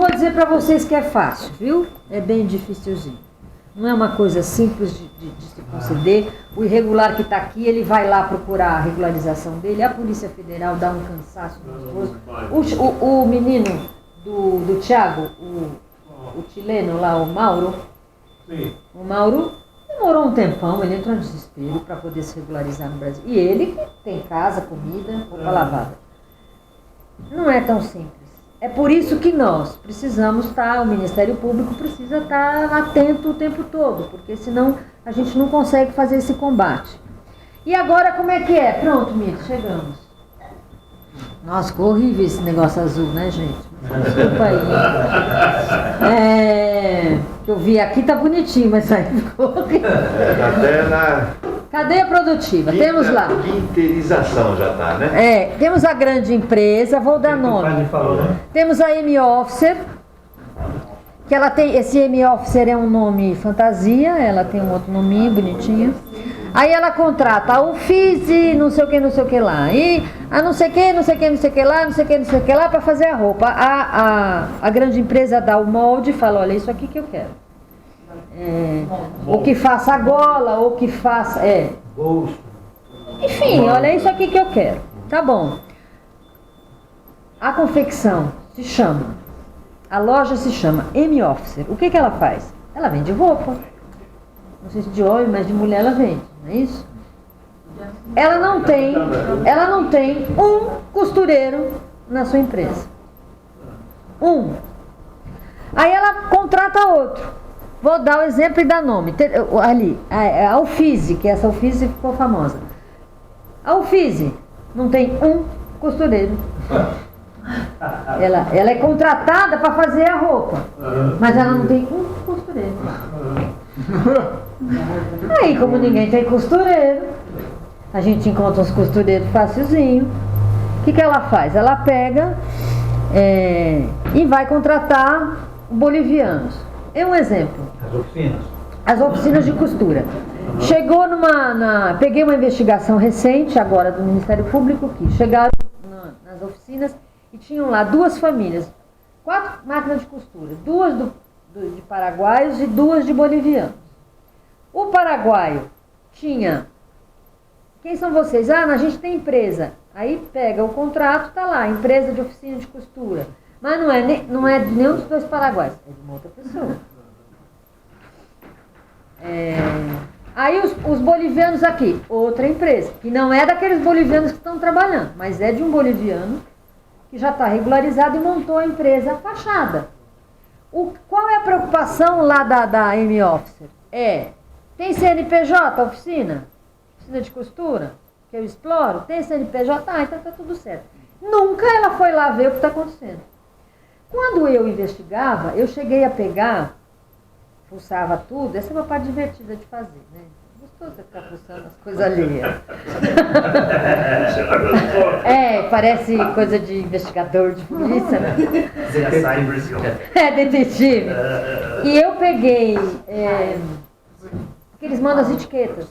vou dizer para vocês que é fácil, viu? É bem dificilzinho. Não é uma coisa simples de se conceder. O irregular que está aqui, ele vai lá procurar a regularização dele. A Polícia Federal dá um cansaço monstruoso. O menino do Thiago, o chileno lá, o Mauro. Sim. O Mauro demorou um tempão, ele entrou em desespero para poder se regularizar no Brasil. E ele que tem casa, comida, roupa lavada. Não é tão simples. É por isso que nós precisamos estar, o Ministério Público precisa estar atento o tempo todo, porque senão a gente não consegue fazer esse combate. E agora como é que é? Pronto, Mito, chegamos. Nossa, ficou horrível esse negócio azul, né, gente? Desculpa aí. Que eu vi aqui tá bonitinho, mas aí ficou horrível. Até na Cadeia produtiva, temos lá. Interização já tá, né? Temos a grande empresa, vou dar nome. Temos a M-Officer, que ela tem, esse M-Officer é um nome fantasia, ela tem um outro nominho bonitinho. Aí ela contrata a UFIS, não sei o que lá, e a não sei o que lá, para fazer a roupa. A grande empresa dá o molde e fala, olha, isso aqui que eu quero. Ou que faça a gola, ou que faça. Enfim, olha, isso aqui que eu quero. Tá bom. A confecção se chama, a loja se chama M-Officer. O que ela faz? Ela vende roupa. Não sei se de homem, mas de mulher ela vende, não é isso? Ela não tem um costureiro na sua empresa. Aí ela contrata outro. Vou dar o exemplo e dar nome. Ali, a UFIS, que essa UFIS ficou famosa. A UFIS não tem um costureiro. Ela é contratada para fazer a roupa, mas ela não tem um costureiro. Aí, como ninguém tem costureiro, a gente encontra uns costureiros facilzinho. O que ela faz? Ela pega e vai contratar bolivianos. É um exemplo. As oficinas de costura. Chegou peguei uma investigação recente agora do Ministério Público que chegaram nas oficinas e tinham lá 2 famílias, 4 máquinas de costura, 2 de paraguaios e 2 de bolivianos. O paraguaio tinha, quem são vocês? A gente tem empresa. Aí pega o contrato, tá lá, empresa de oficina de costura. Mas não é de nenhum dos 2 paraguaios, é de uma outra pessoa. Aí os bolivianos aqui, outra empresa, que não é daqueles bolivianos que estão trabalhando, mas é de um boliviano que já está regularizado e montou a empresa fachada. Qual é a preocupação lá da M-Officer? Tem CNPJ a oficina? Oficina de costura? Que eu exploro? Tem CNPJ? Então está tudo certo. Nunca ela foi lá ver o que está acontecendo. Quando eu investigava, eu cheguei a pegar, fuçava tudo, essa é uma parte divertida de fazer, né? Gostoso você ficar fuçando as coisas alheias. Parece coisa de investigador de polícia, né? Detetive. E eu peguei, porque eles mandam as etiquetas.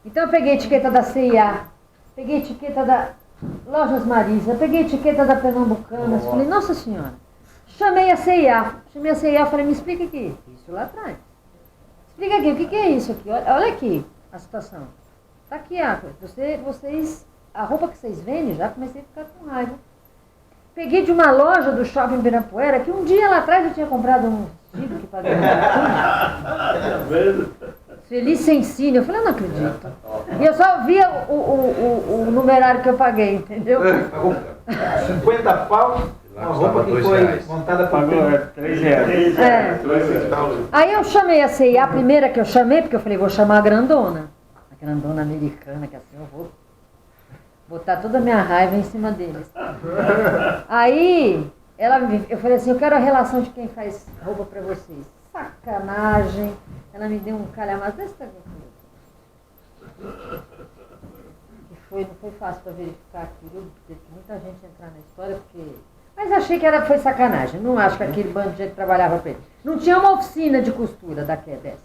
Então eu peguei a etiqueta da CIA, peguei a etiqueta da Lojas Marisa, peguei a etiqueta da Pernambucanas, falei, nossa senhora, chamei a CIA, falei, me explica aqui, isso lá atrás. Explica aqui, o que é isso aqui? Olha aqui a situação. Tá aqui, vocês, a roupa que vocês vendem, já comecei a ficar com raiva. Peguei de uma loja do shopping Ibirapuera, que um dia lá atrás eu tinha comprado um vestido que pagou Feliz Sensine. Eu falei, eu não acredito. E eu só via o numerário que eu paguei, entendeu? Pagou 50 pau, uma roupa que foi montada por R$3. Aí eu chamei a CIA, a primeira que eu chamei, porque eu falei, vou chamar a grandona. A grandona americana, que assim eu vou botar toda a minha raiva em cima deles. Aí eu falei assim, eu quero a relação de quem faz roupa pra vocês. Sacanagem. Ela me deu um calhamaço desse tamanho. Não foi fácil para verificar aquilo, teve muita gente entrar na história, mas achei que foi sacanagem. Não acho que aquele bando de gente trabalhava para ele. Não tinha uma oficina de costura dessas.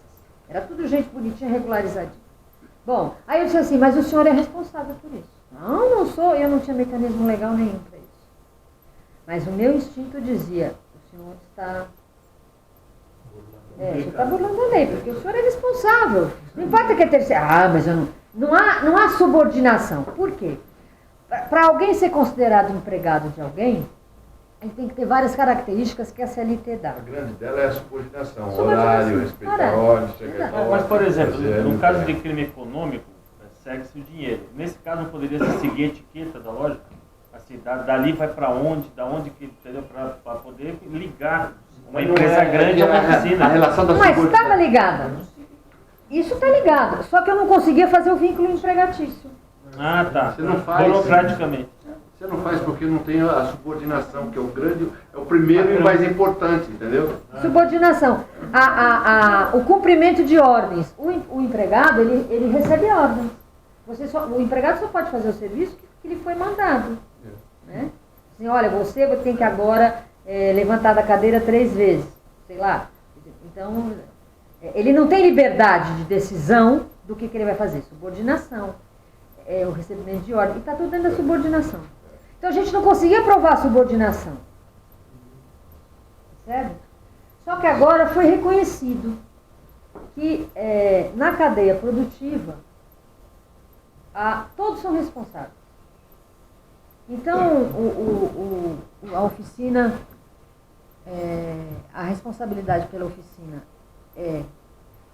Era tudo gente bonitinha, regularizadinha. Bom, aí eu disse assim, mas o senhor é responsável por isso. Não sou, eu não tinha mecanismo legal nenhum para isso. Mas o meu instinto dizia, o senhor está... o senhor está burlando a lei, porque o senhor é responsável. Não importa que é terceiro. Mas eu não há subordinação. Por quê? Para alguém ser considerado empregado de alguém, a gente tem que ter várias características que a CLT dá. A grande dela é a subordinação. Horário, respeitar a ordem, chegar a Mas, por exemplo, no caso de crime econômico, segue-se o dinheiro. Nesse caso, não poderia se seguir a etiqueta da loja? Assim, dali vai para onde, da onde que, entendeu? Para poder ligar uma empresa grande a uma oficina. A relação da Mas estava ligada. Isso está ligado. Só que eu não conseguia fazer o vínculo empregatício. Ah, tá. Você não faz. Burocraticamente. Você não faz porque não tem a subordinação, que é o primeiro e o mais importante, entendeu? Subordinação. O cumprimento de ordens. O empregado, ele recebe ordens. O empregado só pode fazer o serviço que lhe foi mandado. Né? Assim, olha, você tem que agora levantar da cadeira 3 vezes. Sei lá. Então, ele não tem liberdade de decisão do que ele vai fazer. Subordinação. O recebimento de ordem. E está tudo dentro da subordinação. Então a gente não conseguia provar a subordinação. Certo? Só que agora foi reconhecido que na cadeia produtiva todos são responsáveis. Então a oficina, a responsabilidade pela oficina é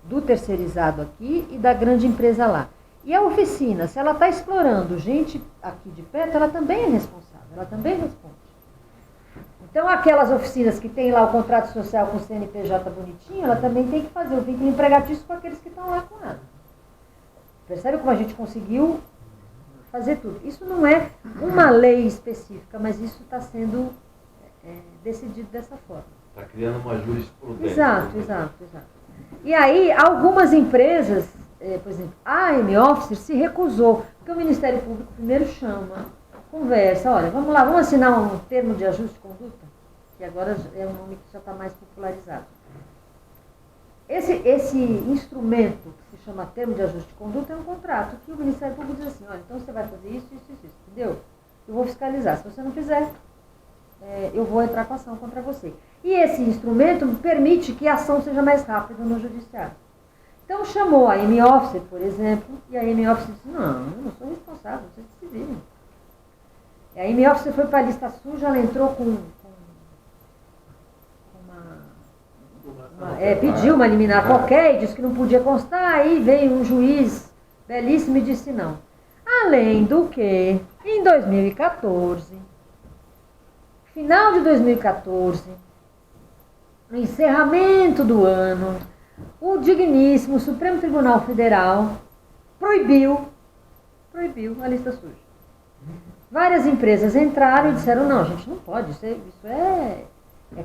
do terceirizado aqui e da grande empresa lá. E a oficina, se ela está explorando gente aqui de perto, ela também é responsável, ela também responde. Então, aquelas oficinas que tem lá o contrato social com o CNPJ bonitinho, ela também tem que fazer o vínculo empregatício com aqueles que estão lá com ela. Percebe como a gente conseguiu fazer tudo? Isso não é uma lei específica, mas isso está sendo decidido dessa forma. Está criando uma jurisprudência. Exato. E aí, algumas empresas... por exemplo, a M-Office se recusou, porque o Ministério Público primeiro chama, conversa, olha, vamos lá, vamos assinar um termo de ajuste de conduta, que agora é um nome que já está mais popularizado. Esse instrumento, que se chama termo de ajuste de conduta, é um contrato que o Ministério Público diz assim, olha, então você vai fazer isso, entendeu? Eu vou fiscalizar, se você não fizer, eu vou entrar com ação contra você. E esse instrumento permite que a ação seja mais rápida no judiciário. Então chamou a M-Office, por exemplo, e a M-Office disse, não, eu não sou responsável, vocês se viram. E a M-Office foi para a lista suja, ela entrou pediu uma liminar qualquer e disse que não podia constar, aí veio um juiz belíssimo e disse não. Além do que, em 2014, final de 2014, no encerramento do ano, o digníssimo Supremo Tribunal Federal proibiu a lista suja. Várias empresas entraram e disseram, não, a gente não pode, isso é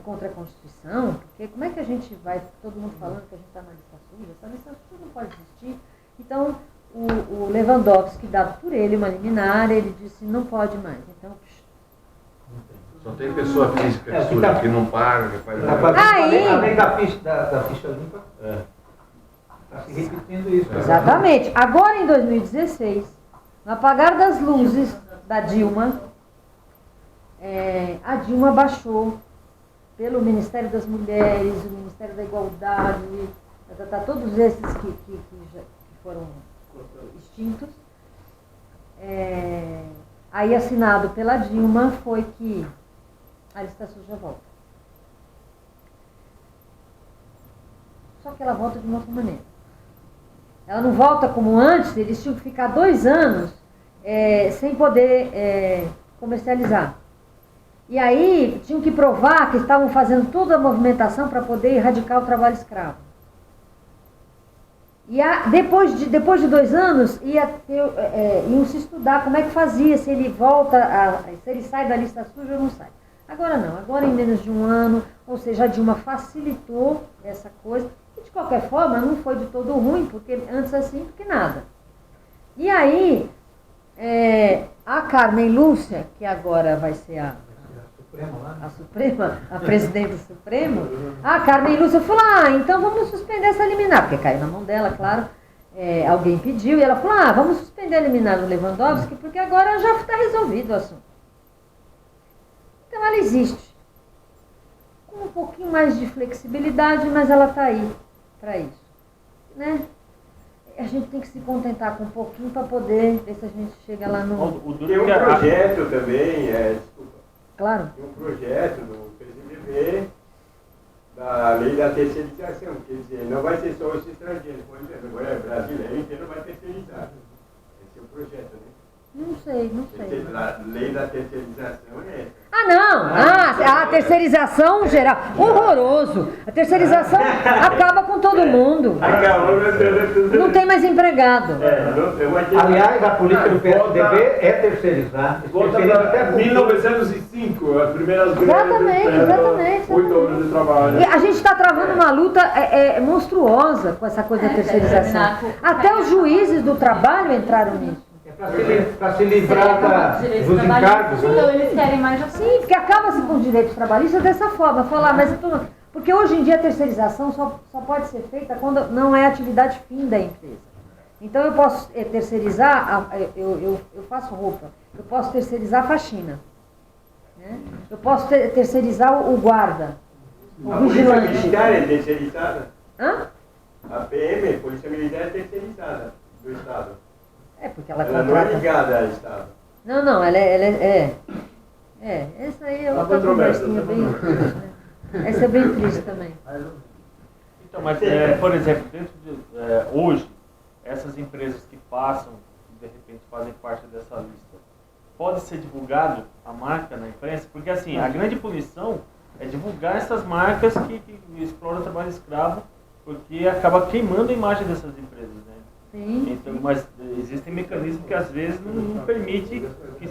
contra a Constituição, porque como é que a gente vai, todo mundo falando que a gente está na lista suja, essa lista suja não pode existir. Então, o Lewandowski, dado por ele uma liminar, ele disse, não pode mais. Então, só tem pessoa física que suja, que não paga, que faz... A lei da ficha limpa está se repetindo isso. Exatamente. Agora, em 2016, no apagar das luzes da Dilma, a Dilma baixou pelo Ministério das Mulheres, o Ministério da Igualdade, todos esses que foram extintos. Aí, assinado pela Dilma, foi que a lista suja volta. Só que ela volta de uma outra maneira. Ela não volta como antes, eles tinham que ficar 2 anos sem poder comercializar. E aí tinham que provar que estavam fazendo toda a movimentação para poder erradicar o trabalho escravo. E depois de 2 anos, iam se estudar como é que fazia, se ele se ele sai da lista suja ou não sai. Agora não, agora em menos de 1 ano, ou seja, a Dilma facilitou essa coisa, e de qualquer forma não foi de todo ruim, porque antes assim do que nada. E aí, a Carmen Lúcia, que agora vai ser a presidente do Supremo, a Carmen Lúcia falou, então vamos suspender essa liminar, porque caiu na mão dela, claro, alguém pediu, e ela falou, vamos suspender a liminar do Lewandowski, porque agora já está resolvido o assunto. Então Então ela existe. Com um pouquinho mais de flexibilidade, mas ela está aí para isso. Né? A gente tem que se contentar com um pouquinho para poder ver se a gente chega lá no... Tem um projeto também, desculpa. Claro. Tem um projeto no PCDB da lei da terceirização, quer dizer, não vai ser só os estrangeiros, por exemplo, agora brasileiro inteiro vai terceirizar. Esse é o projeto, né? Não sei. A lei da terceirização é essa. Ah, não! A terceirização geral. Horroroso! A terceirização acaba com todo mundo. Não tem mais empregado. Aliás, a política do PSDB é terceirizar. Volta para 1905, as primeiras greves. Exatamente. 8 horas de trabalho. E a gente está travando uma luta monstruosa com essa coisa da terceirização. Até os juízes do trabalho entraram nisso. Para se livrar dos encargos. Então eles querem mais assim. Sim, porque acaba-se com os direitos trabalhistas dessa forma. Falar, mas porque hoje em dia a terceirização só pode ser feita quando não é atividade fim da empresa. Então eu posso terceirizar, eu faço roupa, eu posso terceirizar a faxina. Né? Eu posso terceirizar o guarda, o vigilante. A Polícia Militar é terceirizada? Hã? A PM, Polícia Militar, é terceirizada do Estado. Porque ela não contrata... é ligada ao Estado. Não, ela é. Essa aí é outra conversinha bem triste, né? Essa é bem triste também. Então, mas, por exemplo, dentro de, hoje, essas empresas que passam, de repente fazem parte dessa lista, pode ser divulgado a marca na imprensa? Porque assim, a grande punição é divulgar essas marcas que exploram o trabalho escravo, porque acaba queimando a imagem dessas empresas, né? Sim. Então, mas existem mecanismos que às vezes não permitem que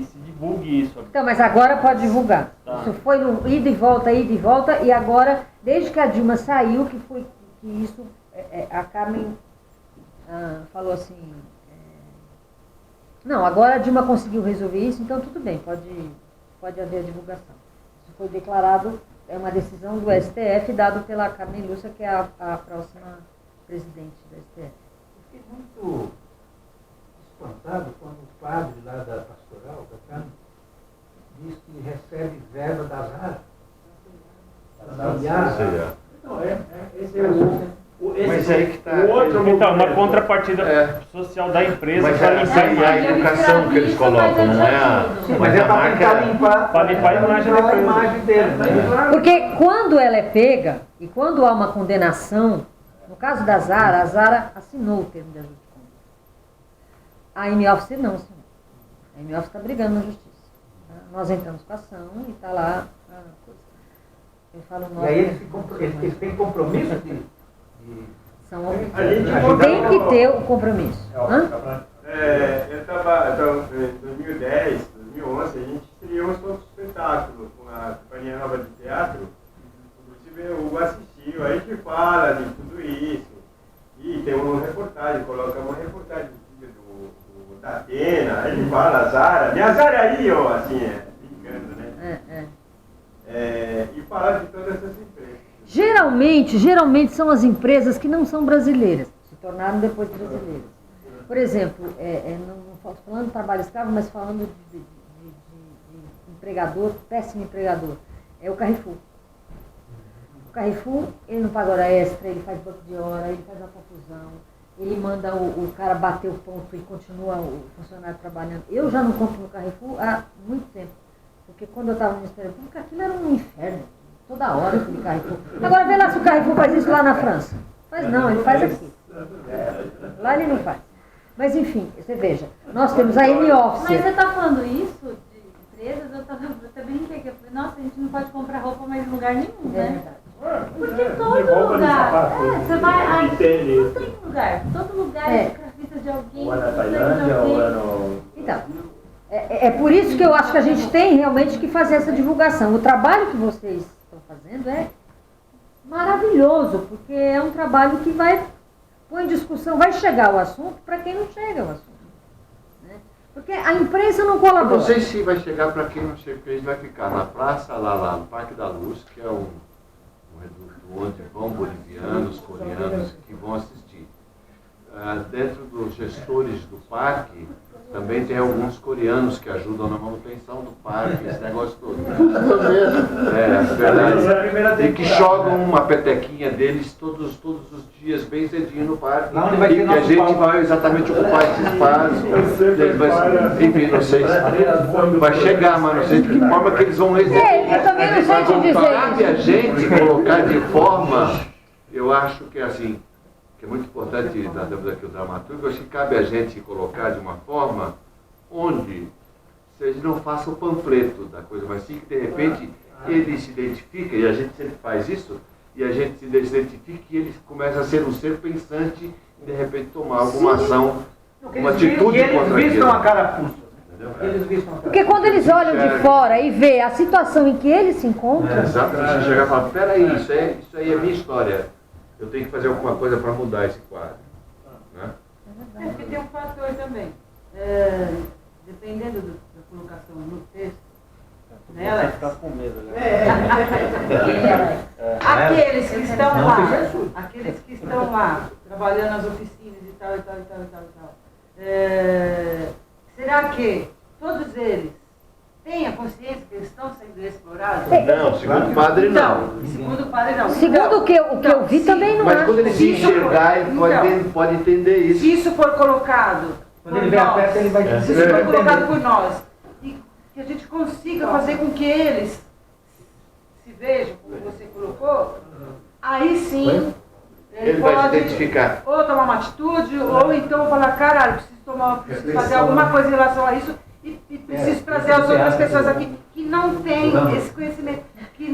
se divulgue isso. Então, mas agora pode divulgar. Tá. Isso foi no ida e volta, e agora, desde que a Dilma saiu, que isso, a Carmen falou assim, não, agora a Dilma conseguiu resolver isso, então tudo bem, pode haver a divulgação. Isso foi declarado, é uma decisão do STF, dado pela Carmen Lúcia, que é a próxima presidente do STF. Fiquei muito espantado quando o padre lá da pastoral, da Carmen, diz que recebe verba da Zara. Não, esse é Mas aí que está. Então, uma contrapartida social da empresa para limpar a educação que eles colocam, não é a. Mas é para limpar a imagem dele. Porque quando ela é pega, e quando há uma condenação, no caso da Zara, a Zara assinou o termo de ajuste de conduta. A M-Office não assinou. A M-Office está brigando na justiça. Tá? Nós entramos com a ação e está lá a coisa. Eu falo nós. E aí eles têm compromisso de tem que ter o compromisso. Eu estava em 2010, 2011, a gente estreou um novo espetáculo com a Companhia Nova de Teatro. Inclusive o Hugo assistiu, aí a gente fala de tudo isso. E tem uma reportagem, coloca uma reportagem da Atena, aí ele fala a Zara, minha Zara aí, ó, assim, brincando, né? E falar de todas essas empresas. Geralmente são as empresas que não são brasileiras, se tornaram depois brasileiras. Por exemplo, não falando de trabalho escravo, mas falando de empregador, péssimo empregador, é o Carrefour. O Carrefour, ele não paga hora extra, ele faz banco de hora, ele faz uma confusão, ele manda o cara bater o ponto e continua o funcionário trabalhando. Eu já não compro no Carrefour há muito tempo, porque quando eu estava no Ministério Público, aquilo era um inferno. Toda hora aquele Carrefour. Agora vê lá se o Carrefour faz isso lá na França. Faz não, ele faz aqui. Lá ele não faz. Mas enfim, você veja, nós temos a M-Office. Mas você está falando isso de empresas, eu até brinquei que eu falei, nossa, a gente não pode comprar roupa mais em lugar nenhum, né? Porque todo lugar. Você vai. Não tem lugar. Todo lugar é escravista de alguém. Ou é na Tailândia, ou é no. Então. É por isso que eu acho que a gente tem realmente que fazer essa divulgação. O trabalho que vocês estão fazendo é maravilhoso, porque é um trabalho que põe em discussão, vai chegar o assunto para quem não chega ao assunto. Né? Porque a imprensa não colabora. Eu não sei se vai chegar para quem não chega, porque a gente vai ficar na praça, lá no Parque da Luz, que é um reduto onde vão bolivianos, coreanos que vão assistir. Dentro dos gestores do parque, Também tem alguns coreanos que ajudam na manutenção do parque, esse negócio todo. É verdade. E que jogam uma petequinha deles todos os dias, bem cedinho no parque. Lá onde vai ter e que a gente palco. vai exatamente ocupar esse espaço. Enfim, não sei se vai chegar, mas não sei de que forma que eles vão receber. Eu também não sei te dizer Cabe a isso. gente colocar de forma, eu acho que assim, que é muito importante, nós temos aqui o dramaturgo, eu acho que cabe a gente colocar de uma forma onde a gente não faça o panfleto da coisa, mas sim que de repente ele se identifica, e a gente sempre faz isso, e a gente se identifica e ele começa a ser um ser pensante e de repente tomar alguma ação, uma atitude contra eles vistam aquilo. a carapuça. Eles vistam a Porque quando eles olham de fora e vê a situação em que eles se encontram, Exato, você chegar e falar, peraí, isso aí é minha história. Eu tenho que fazer alguma coisa para mudar esse quadro. Né? É porque tem um fator também. Dependendo da colocação no texto, né, Você fica com medo, né? aqueles que estão lá, aqueles que estão lá, trabalhando nas oficinas e tal. Será que todos eles têm a consciência que eles estão sendo explorados? Não, segundo o padre não. Segundo o padre não. segundo o que eu vi, também não Mas acho. quando ele se enxergar, ele pode entender isso. Se isso for colocado Quando ele vê a peça, ele vai se isso for colocado por nós, e que a gente consiga fazer com que eles se vejam, como você colocou, aí sim Ele vai se identificar. ou tomar uma atitude, ou então falar, caralho, preciso fazer alguma coisa em relação a isso e preciso trazer as outras pessoas aqui que não têm esse conhecimento, que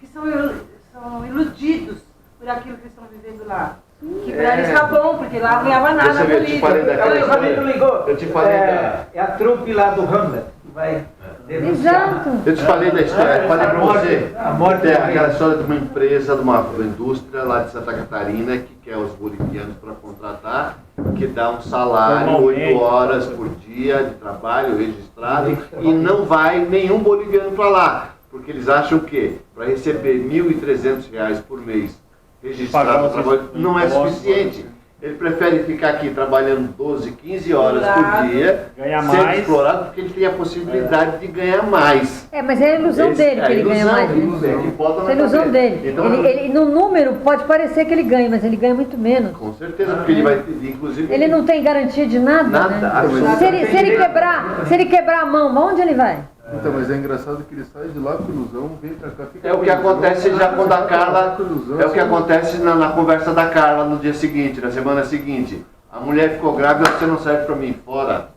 são iludidos por aquilo que estão vivendo lá. Que pra eles tá bom, porque lá não ganhava nada Deixa eu ver, eu te político. falei daquela O Ramiro ligou. Eu te falei É a trupe lá do Hamlet, que vai denunciar. Exato. Eu te falei da história, falei pra você. A morte Tem do rei. aquela história de uma empresa, de uma indústria lá de Santa Catarina que quer os bolivianos para contratar, que dá um salário, 8 horas por dia de trabalho registrado, e não vai nenhum boliviano para lá, porque eles acham que para receber R$ 1.300 por mês registrado no trabalho não é suficiente. Ele prefere ficar aqui trabalhando 12, 15 horas por dia, Ganhar sendo mais. explorado, porque ele tem a possibilidade de ganhar mais. Mas é a ilusão dele que ele ganha mais. Né? Ele bota na É a ilusão cabeça. dele. Então, Ele, no número, pode parecer que ele ganha, mas ele ganha muito menos. com certeza, porque ele vai ter, inclusive... Ele não tem garantia de nada, Nada, né? absolutamente. Se ele quebrar a mão, onde ele vai? Então, mas é engraçado que ele sai de lá com ilusão, vem pra cá, fica É o que acontece já quando a Carla... É o que acontece na conversa da Carla no dia seguinte, na semana seguinte. A mulher ficou grávida, você não serve pra mim, fora.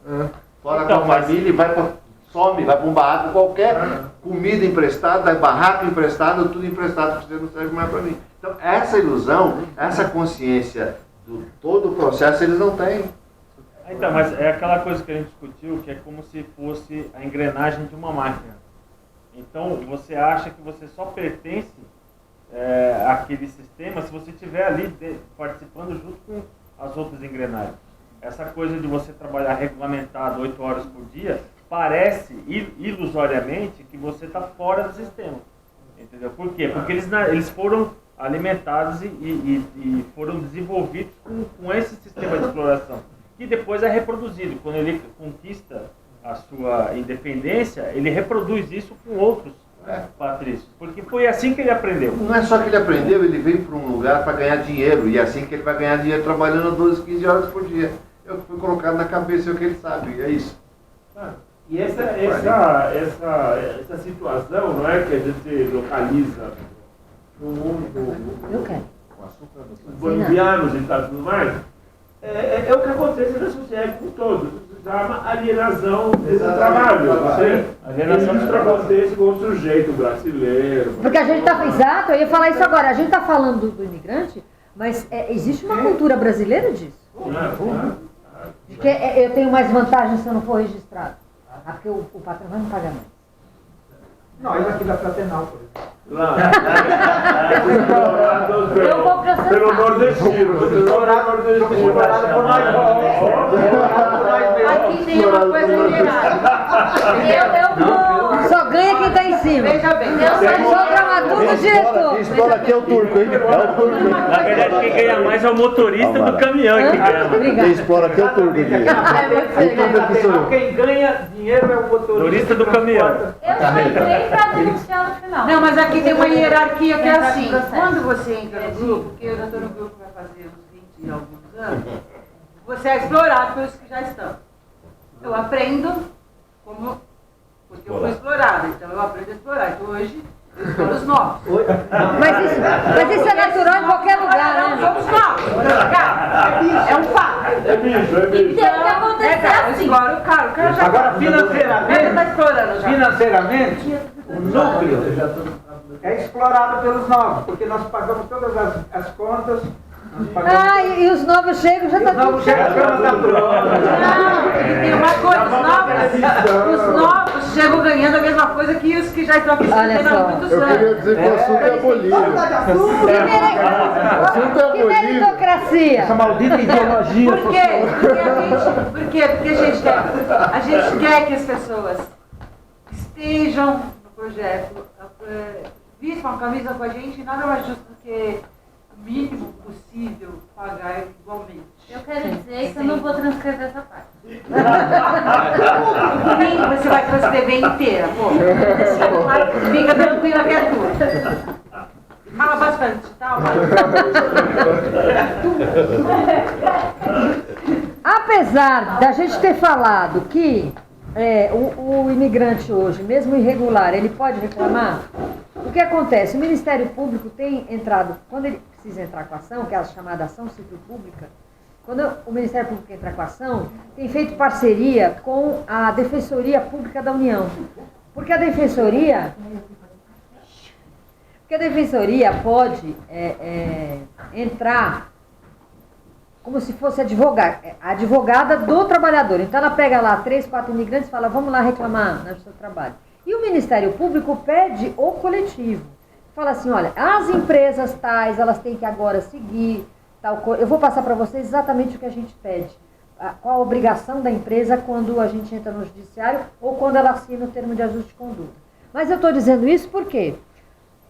Fora Então, com a família e vai pra... Some, vai pra um barraco qualquer, comida emprestada, barraco emprestado, tudo emprestado, você não serve mais pra mim. Então, essa ilusão, essa consciência do todo o processo, eles não têm. Então, mas é aquela coisa que a gente discutiu, que é como se fosse a engrenagem de uma máquina. Então, você acha que você só pertence àquele sistema se você estiver ali participando junto com as outras engrenagens. Essa coisa de você trabalhar regulamentado 8 horas por dia, parece ilusoriamente que você está fora do sistema. Entendeu? Por quê? Porque eles foram alimentados e foram desenvolvidos com esse sistema de exploração, que depois é reproduzido. Quando ele conquista a sua independência, ele reproduz isso com outros patrícios, porque foi assim que ele aprendeu. Não é só que ele aprendeu, ele veio para um lugar para ganhar dinheiro, e é assim que ele vai ganhar dinheiro trabalhando 12, 15 horas por dia. É o que foi colocado na cabeça, é o que ele sabe, é isso. E essa situação, não é, que a gente localiza no mundo, Eu quero. os bolivianos e tal, tudo mais, é o que acontece na sociedade com todos. Se chama alienação desse trabalho. Isso acontece com o sujeito brasileiro. Porque a gente está... Exato, eu ia falar isso agora. A gente está falando do imigrante, mas existe uma cultura brasileira disso. De que eu tenho mais vantagem se eu não for registrado. Porque o patrão vai me pagar mais. Nós aqui da Fraternal, por exemplo. Lá. Eu vou processar. Pelo nordestino. Explorado por nós. Aqui tem uma coisa liberada. Eu vou. Só ganha quem está em cima. Veja bem, eu sou Só o tudo, diretor. Quem explora aqui é o turco, hein? É o turco. Na verdade, quem ganha mais é o motorista do caminhão que ganha. Quem explora aqui é o turco. Quem ganha dinheiro é o motorista do caminhão. Eu só entrei pra denunciar no final. Não, mas aqui tem uma hierarquia que é assim. Quando você entra no grupo, porque eu já estou no grupo vai fazer uns 20 e alguns anos, você é explorado pelos que já estão. Eu aprendo como... Porque eu fui explorada, então eu aprendo a explorar. Então hoje eu exploro os novos. Mas isso é natural em qualquer lugar, né? Somos novos. É um fato. É bicho. E tem que acontecer assim. Explora o cara já Agora, está explorando já. financeiramente, o núcleo é explorado pelos novos, porque nós pagamos todas as contas. E os novos chegam, já está tudo certo. Não, tem uma coisa, os novos chegam ganhando a mesma coisa que os que já estão aqui há muitos anos. Eu queria dizer que o assunto é Bolívia. Que meritocracia. Essa maldita ideologia Por quê? Porque a gente quer que as pessoas estejam no projeto, vistam a camisa com a gente, nada mais justo do que o mínimo possível pagar igualmente. Eu quero dizer que eu não vou transcrever essa parte. Domingo você vai transcrever inteira, pô. Fica tranquila que é tudo. Fala bastante, tá? Apesar da gente ter falado que o imigrante hoje, mesmo irregular, ele pode reclamar, o que acontece? O Ministério Público tem entrado, quando ele precisa entrar com a ação, que é a chamada ação civil pública, quando o Ministério Público entra com a ação, tem feito parceria com a Defensoria Pública da União. Porque a Defensoria pode entrar como se fosse a advogada do trabalhador. Então ela pega lá 3, 4 imigrantes e fala, vamos lá reclamar no seu trabalho. E o Ministério Público pede o coletivo. Fala assim, olha, as empresas tais, elas têm que agora seguir tal coisa. Eu vou passar para vocês exatamente o que a gente pede. Qual a obrigação da empresa quando a gente entra no judiciário ou quando ela assina o termo de ajuste de conduta. Mas eu estou dizendo isso porque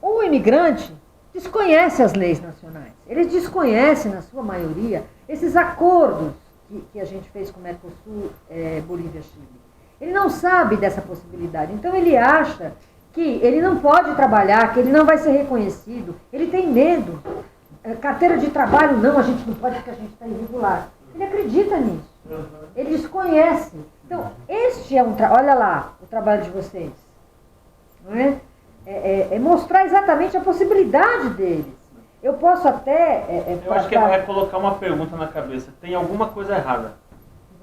o imigrante desconhece as leis nacionais. Eles desconhecem, na sua maioria, esses acordos que a gente fez com o Mercosul, Bolívia, Chile. Ele não sabe dessa possibilidade. Então ele acha que ele não pode trabalhar, que ele não vai ser reconhecido. Ele tem medo. Carteira de trabalho, não, a gente não pode porque a gente está irregular. Ele acredita nisso. Ele desconhece. Então, este é olha lá o trabalho de vocês. Não é? É mostrar exatamente a possibilidade deles. Eu posso até... eu acho que é colocar uma pergunta na cabeça. Tem alguma coisa errada?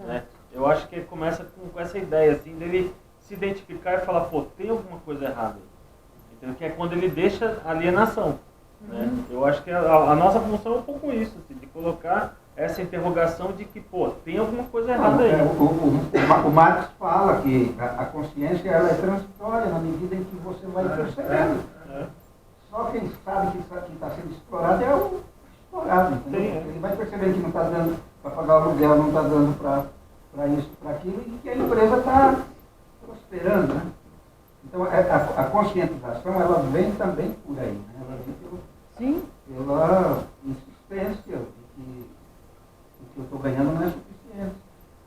Né? Eu acho que começa com essa ideia assim, dele se identificar e falar, pô, tem alguma coisa errada. Então, que é quando ele deixa a alienação. Né? Eu acho que a nossa função é um pouco isso, assim, de colocar essa interrogação de que, pô, tem alguma coisa errada aí. O Marx fala que a consciência ela é transitória na medida em que você vai percebendo. Só quem sabe que está sendo explorado é o explorado. Ele vai percebendo que não está dando para pagar o aluguel, não está dando para isso, para aquilo, e que a empresa está prosperando. Né? Então a conscientização ela vem também por aí. Né? Ela vem pela insistência de que o que eu estou ganhando não é suficiente.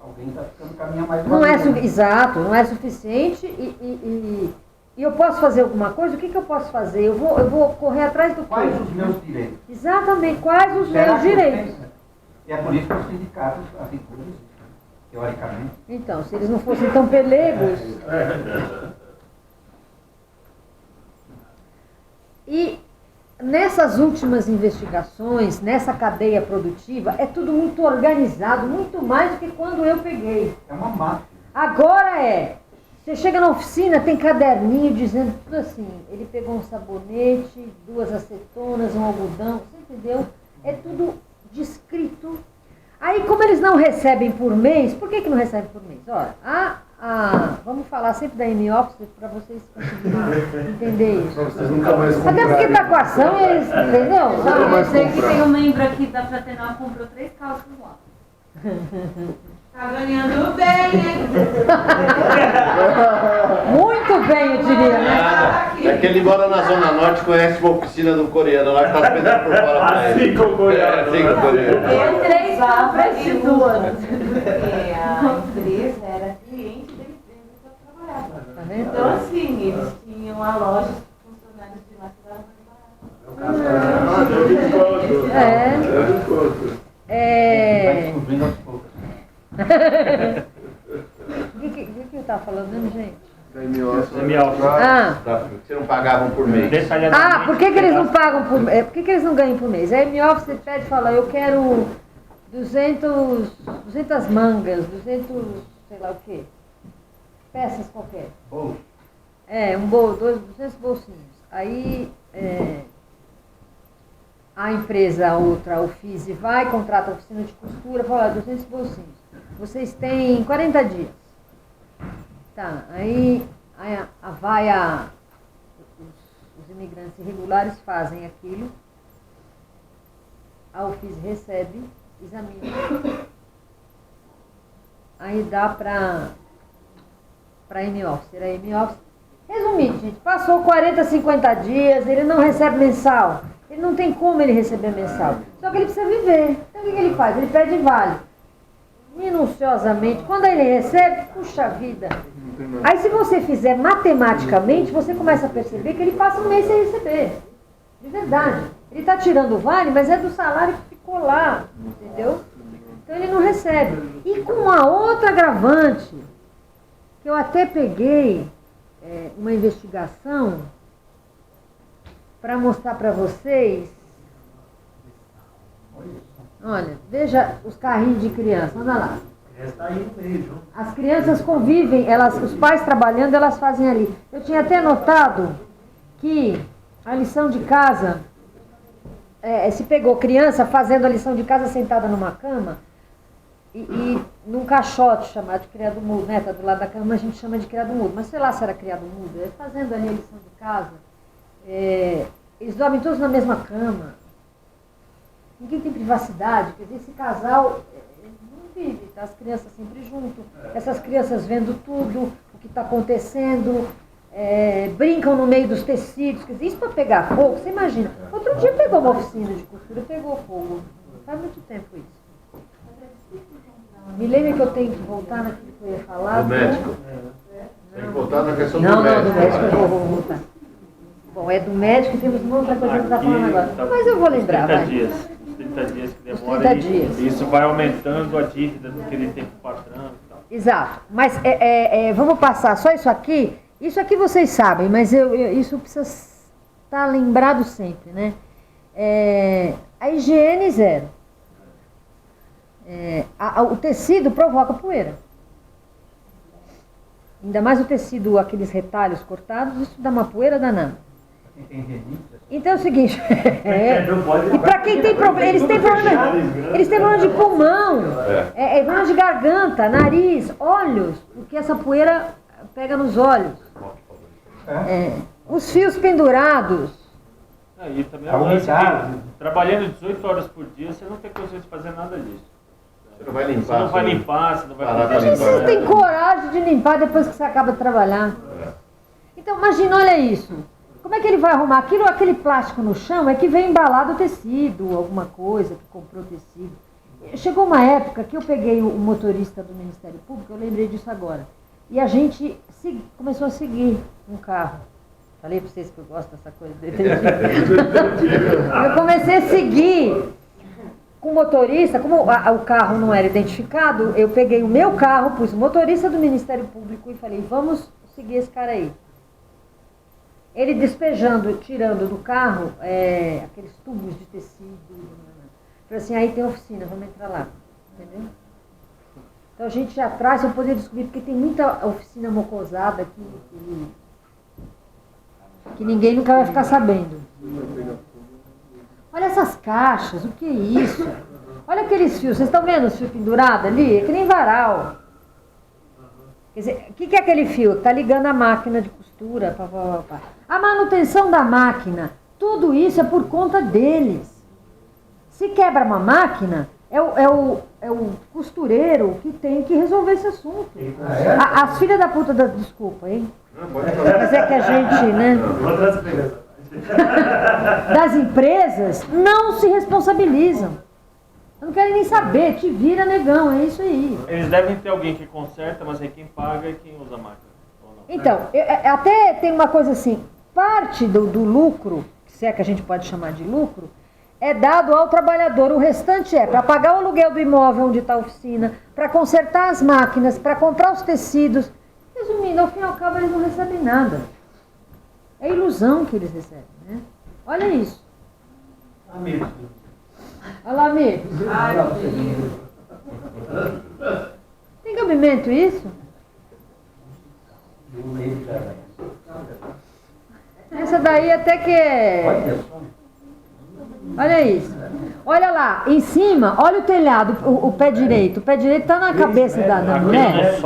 Alguém está ficando caminhando mais rápido. Exato, não é suficiente e eu posso fazer alguma coisa? O que eu posso fazer? Eu vou correr atrás do quê? Quais os meus direitos? Exatamente, quais os meus direitos? E é por isso que os sindicatos articulam isso, teoricamente. Então, se eles não fossem tão pelegos... E nessas últimas investigações, nessa cadeia produtiva, é tudo muito organizado, muito mais do que quando eu peguei. É uma máfia. Agora você chega na oficina, tem caderninho dizendo tudo assim, ele pegou um sabonete, 2 acetonas, um algodão, você entendeu? É tudo descrito. Aí, como eles não recebem por mês, por que não recebem por mês? Olha, vamos falar sempre da M-Office para vocês conseguirem entender isso. Vocês nunca mais até porque está com a ação, eles, entendeu? Eu sei que tem um membro aqui da Fraternal que comprou 3 calças lá. Tá ganhando bem, hein? Muito bem, eu diria, né? É que ele mora na Zona Norte, conhece uma oficina do coreano lá que tá esperando por fora pra ele. Assim com o coreano. Assim com o coreano. Eu 3 compras de 2. Porque a empresa era cliente da empresa que eu trabalhava. Tá vendo? Então, assim, eles tinham a loja de funcionários de lá que dava Vai descobrindo aos poucos. O que eu tava falando mesmo, gente? Que não pagavam por mês. Por que eles não pagam por mês? Por que eles não ganham por mês? A M-Office você pede e fala, eu quero 200 mangas, 200, sei lá o quê. Peças qualquer. Bolo. Um bolo, 200 bolsinhos. Aí a empresa, a outra, a Uffizi, vai, contrata a oficina de costura, fala, 200 bolsinhos. Vocês têm 40 dias. Tá, aí os imigrantes irregulares fazem aquilo, a Uffizi recebe, examina, aí dá para a M-Office. A M-Office, resumindo, gente, passou 40, 50 dias, ele não recebe mensal, ele não tem como ele receber mensal, só que ele precisa viver. Então o que ele faz? Ele pede vale, minuciosamente. Quando ele recebe, puxa vida. Aí se você fizer matematicamente, você começa a perceber que ele passa um mês sem receber. De verdade. Ele está tirando o vale, mas é do salário que ficou lá, entendeu? Então ele não recebe. E com uma outra agravante, que eu até peguei uma investigação para mostrar para vocês. Olha, veja os carrinhos de criança, anda lá. As crianças convivem, os pais trabalhando, elas fazem ali. Eu tinha até notado que a lição de casa, se pegou criança fazendo a lição de casa sentada numa cama e num caixote chamado de criado mudo, né? Tá do lado da cama, a gente chama de criado mudo, mas sei lá se era criado mudo. Fazendo ali a lição de casa, eles dormem todos na mesma cama. Ninguém tem privacidade, quer dizer, esse casal não vive, tá? As crianças sempre junto, essas crianças vendo tudo, o que está acontecendo, brincam no meio dos tecidos, quer dizer, isso para pegar fogo, você imagina. Outro dia pegou uma oficina de costura, pegou fogo, faz muito tempo isso. Me lembra que eu tenho que voltar naquilo que eu ia falar. Do médico? Tem que voltar na questão do médico. Não, do médico eu vou voltar. Bom, é do médico, temos uma outra coisa que está falando agora. Mas eu vou lembrar, 30 vai. dias. 30 dias que demora 30 dias. E isso vai aumentando a dívida do que ele tem com o patrão e tal. Exato. Mas vamos passar só isso aqui. Isso aqui vocês sabem, mas isso precisa estar lembrado sempre, né? A higiene zero. O tecido provoca poeira. Ainda mais o tecido, aqueles retalhos cortados, isso dá uma poeira danada. Então é o seguinte, e para quem tem problema, eles têm problema de pulmão, problema de garganta, nariz, olhos, porque essa poeira pega nos olhos. Os fios pendurados. E também trabalhando 18 horas por dia, você não tem condição de fazer nada disso. Você não vai limpar. Você não vai limpar, você não vai fazer. Mas você não tem coragem de limpar depois que você acaba de trabalhar. Então imagina, olha isso. Como é que ele vai arrumar aquilo? Aquele plástico no chão é que vem embalado o tecido, alguma coisa que comprou tecido. Chegou uma época que eu peguei o motorista do Ministério Público, eu lembrei disso agora. E a gente começou a seguir um carro. Falei para vocês que eu gosto dessa coisa de detetive. Eu comecei a seguir com o motorista, como o carro não era identificado, eu peguei o meu carro, pus o motorista do Ministério Público e falei, vamos seguir esse cara aí. Ele despejando, tirando do carro aqueles tubos de tecido. Falei assim, aí tem oficina, vamos entrar lá. Entendeu? Então a gente já traz para poder descobrir, porque tem muita oficina mocosada que ninguém nunca vai ficar sabendo. Olha essas caixas, o que é isso? Olha aqueles fios, vocês estão vendo os fios pendurados ali? É que nem varal. Quer dizer, o que é aquele fio? Está ligando a máquina de costura. A manutenção da máquina, tudo isso é por conta deles. Se quebra uma máquina, é o costureiro que tem que resolver esse assunto. As filhas da puta, desculpa, hein? Mas é que a gente, né? Das empresas não se responsabilizam. Não querem nem saber, te vira negão, é isso aí. Eles devem ter alguém que conserta, mas aí quem paga é quem usa a máquina. Então, até tem uma coisa assim, parte do lucro, se é que a gente pode chamar de lucro, é dado ao trabalhador. O restante é para pagar o aluguel do imóvel onde está a oficina, para consertar as máquinas, para comprar os tecidos. Resumindo, ao fim e ao cabo eles não recebem nada. É ilusão que eles recebem, né? Olha isso. Amigo. Olha lá, amigo. Tem cabimento isso? Essa daí até que é... Olha isso. Olha lá, em cima, olha o telhado, o pé direito. O pé direito está na cabeça da mulher.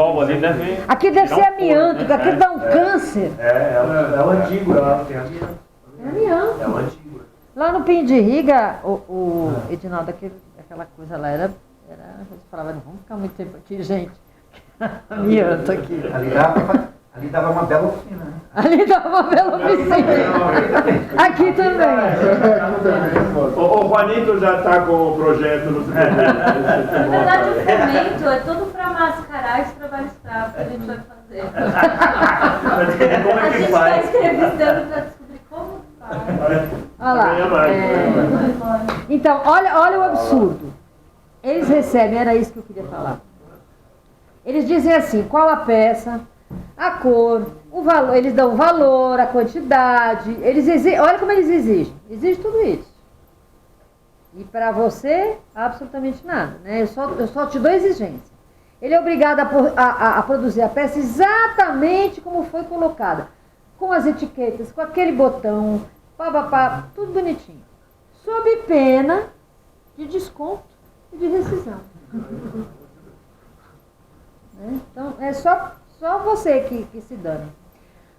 Aqui deve ser amianto, que aqui dá um câncer. É o antigo lá. É amianto. É o antigo. Lá no Pinho de Riga, o Edinaldo, aquela coisa lá era a gente falava, não vamos ficar muito tempo aqui, gente. Amianto aqui. Ali dava uma bela oficina, né? Ali dava uma bela oficina. Aqui também. O Juanito já está com o projeto no Na verdade, o fomento é todo para mascarar esse trabalho escravo que a gente vai fazer. A gente está entrevistando para descobrir como faz. Olha lá. Então, olha o absurdo. Eles recebem, era isso que eu queria falar. Eles dizem assim, qual a peça, a cor, o valor, eles dão o valor, a quantidade, eles exigem, olha como eles exigem, exigem tudo isso. E para você, absolutamente nada, né? Eu só te dou exigência. Ele é obrigado a produzir a peça exatamente como foi colocada, com as etiquetas, com aquele botão, tudo bonitinho, sob pena de desconto e de rescisão. Né? Então, é só você que se dane.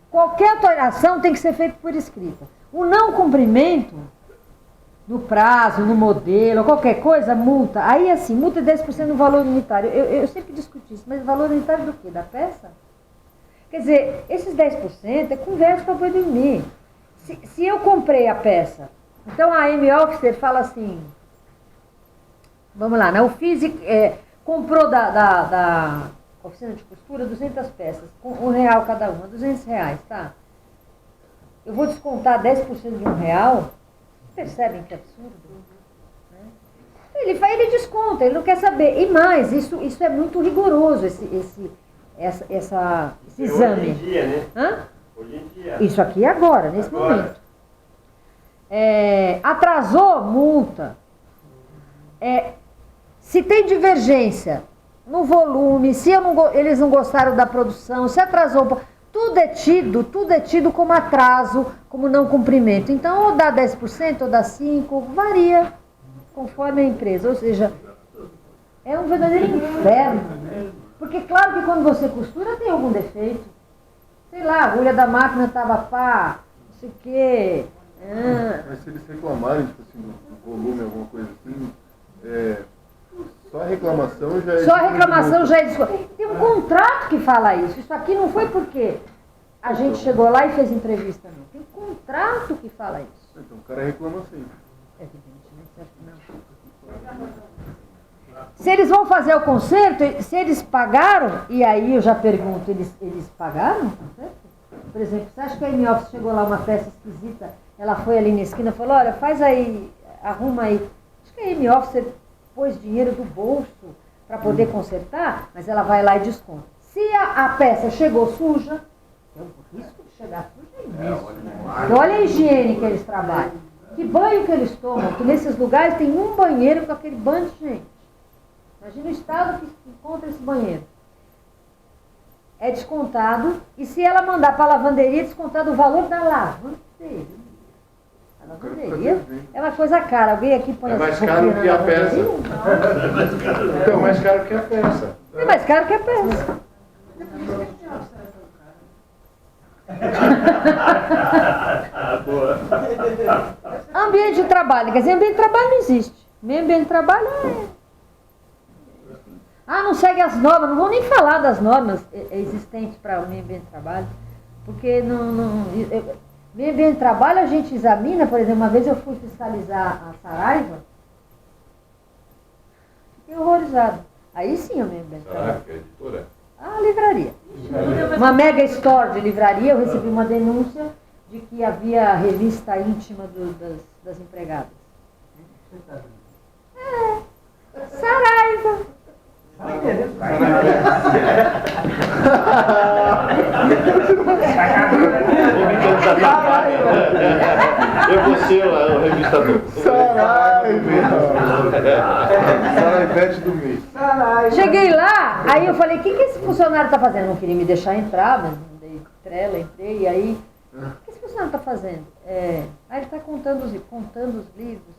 Qualquer alteração tem que ser feita por escrita. O não cumprimento no prazo, no modelo, qualquer coisa, multa. Aí assim, multa 10% do valor unitário. Eu sempre discuti isso, mas valor unitário do quê? Da peça? Quer dizer, esses 10% é conversa para boi dormir. Se eu comprei a peça, então a Amy Officer fala assim, vamos lá, né? O Fizik comprou da oficina de costura 200 peças, com R$1 cada uma, R$200, tá? Eu vou descontar 10% de R$1, percebem que absurdo? Né? Ele desconta, ele não quer saber. E mais, isso é muito rigoroso, esse exame. Hoje em dia, né? Hã? Hoje em dia. Isso aqui agora, nesse momento. Atrasou, multa. Se tem divergência no volume, se eles não gostaram da produção, se atrasou, tudo é tido como atraso, como não cumprimento. Então, ou dá 10%, ou dá 5%, varia, conforme a empresa. Ou seja, é um verdadeiro inferno. Porque claro que quando você costura tem algum defeito. Sei lá, a agulha da máquina estava pá, não sei o quê. Mas se eles reclamarem, tipo assim, do volume, alguma coisa assim, só a reclamação já é... Só a reclamação já é desconto. Tem um contrato que fala isso. Isso aqui não foi porque a gente chegou lá e fez entrevista, não. Tem um contrato que fala isso. Então o cara reclama sempre. Evidentemente, acho que não. Se eles vão fazer o conserto, se eles pagaram, e aí eu já pergunto, eles pagaram o conserto? Por exemplo, você acha que a M-Office chegou lá uma peça esquisita, ela foi ali na esquina e falou, olha, faz aí, arruma aí. Acho que a M-Office pôs dinheiro do bolso para poder consertar, mas ela vai lá e desconta. Se a peça chegou suja, o risco de chegar suja é imenso. Então, olha a higiene que eles trabalham. Que banho que eles tomam, que nesses lugares tem um banheiro com aquele bando de gente. Imagina o estado que encontra esse banheiro. É descontado, e se ela mandar para a lavanderia, é descontado o valor da lavanderia. A lavanderia é uma coisa cara. Alguém aqui põe é mais caro que a peça. Então, mais caro que a peça. É mais caro que a peça. Ambiente de trabalho. Quer dizer, ambiente de trabalho não existe. Meio ambiente de trabalho não segue as normas. Não vou nem falar das normas existentes para o meio ambiente de trabalho. Porque meio ambiente de trabalho a gente examina, por exemplo, uma vez eu fui fiscalizar a Saraiva, fiquei horrorizado. Aí sim eu meio ambiente de trabalho. Saraiva, que é editora? A livraria. Uma mega store de livraria, eu recebi uma denúncia de que havia revista íntima das empregadas. Saraiva. Eu vou ser o revistador. Saraivete do mês. Cheguei lá, aí eu falei, o que esse funcionário está fazendo? Não queria me deixar entrar, mas não dei trela, entrei, e aí, o que esse funcionário está fazendo? Aí ele está contando os livros.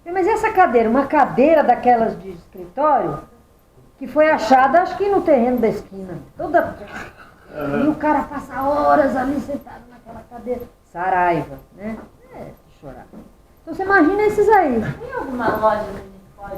Mas e essa cadeira? Uma cadeira daquelas de escritório que foi achada, acho que no terreno da esquina. E o cara passa horas ali sentado naquela cadeira. Saraiva, né? De chorar. Então você imagina esses aí. Tem alguma loja que a gente pode